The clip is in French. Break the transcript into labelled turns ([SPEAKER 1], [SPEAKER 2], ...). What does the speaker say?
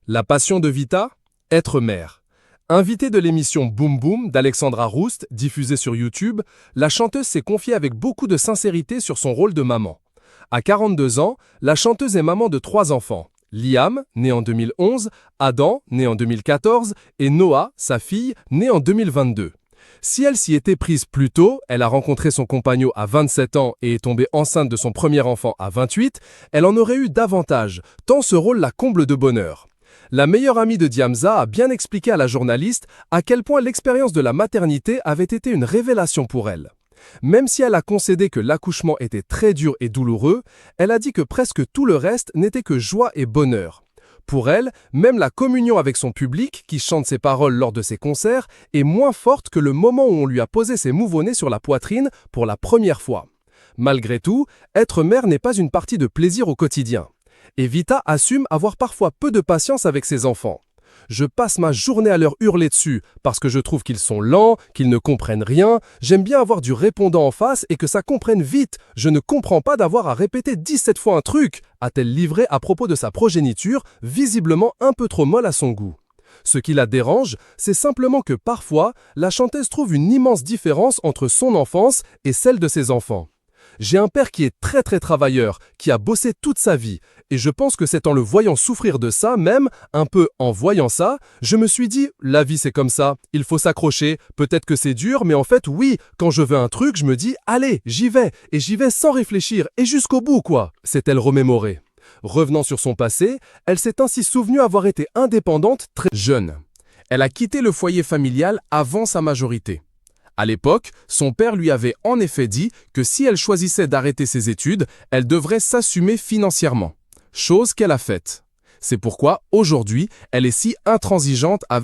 [SPEAKER 1] La passion de Vita, être mère. Invitée de l'émission Boom Boom d'Alexandra Roust, diffusée sur YouTube, la chanteuse s'est confiée avec beaucoup de sincérité sur son rôle de maman. À 42 ans, la chanteuse est maman de 3 enfants. Liam, né en 2011, Adam, né en 2014, et Noah, sa fille, née en 2022. Si elle s'y était prise plus tôt, elle a rencontré son compagnon à 27 ans et est tombée enceinte de son premier enfant à 28, elle en aurait eu davantage, tant ce rôle la comble de bonheur. La meilleure amie de Diamza a bien expliqué à la journaliste à quel point l'expérience de la maternité avait été une révélation pour elle. Même si elle a concédé que l'accouchement était très dur et douloureux, elle a dit que presque tout le reste n'était que joie et bonheur. Pour elle, même la communion avec son public, qui chante ses paroles lors de ses concerts, est moins forte que le moment où on lui a posé ses mouveau-nés sur la poitrine pour la première fois. Malgré tout, être mère n'est pas une partie de plaisir au quotidien. Et Vita assume avoir parfois peu de patience avec ses enfants. Je passe ma journée à leur hurler dessus parce que je trouve qu'ils sont lents, qu'ils ne comprennent rien. J'aime bien avoir du répondant en face et que ça comprenne vite. Je ne comprends pas d'avoir à répéter 17 fois un truc, a-t-elle livré à propos de sa progéniture, visiblement un peu trop molle à son goût. Ce qui la dérange, c'est simplement que parfois, la chanteuse trouve une immense différence entre son enfance et celle de ses enfants. J'ai un père qui est très travailleur, qui a bossé toute sa vie, et je pense que c'est en le voyant souffrir de ça, même un peu en voyant ça, je me suis dit, la vie c'est comme ça, il faut s'accrocher, peut-être que c'est dur, mais en fait oui, quand je veux un truc, je me dis, allez, j'y vais, et j'y vais sans réfléchir, et jusqu'au bout quoi, s'est-elle remémorée. Revenant sur son passé, elle s'est ainsi souvenue avoir été indépendante très jeune. Elle a quitté le foyer familial avant sa majorité. À l'époque, son père lui avait en effet dit que si elle choisissait d'arrêter ses études, elle devrait s'assumer financièrement. Chose qu'elle a faite. C'est pourquoi, aujourd'hui, elle est si intransigeante avec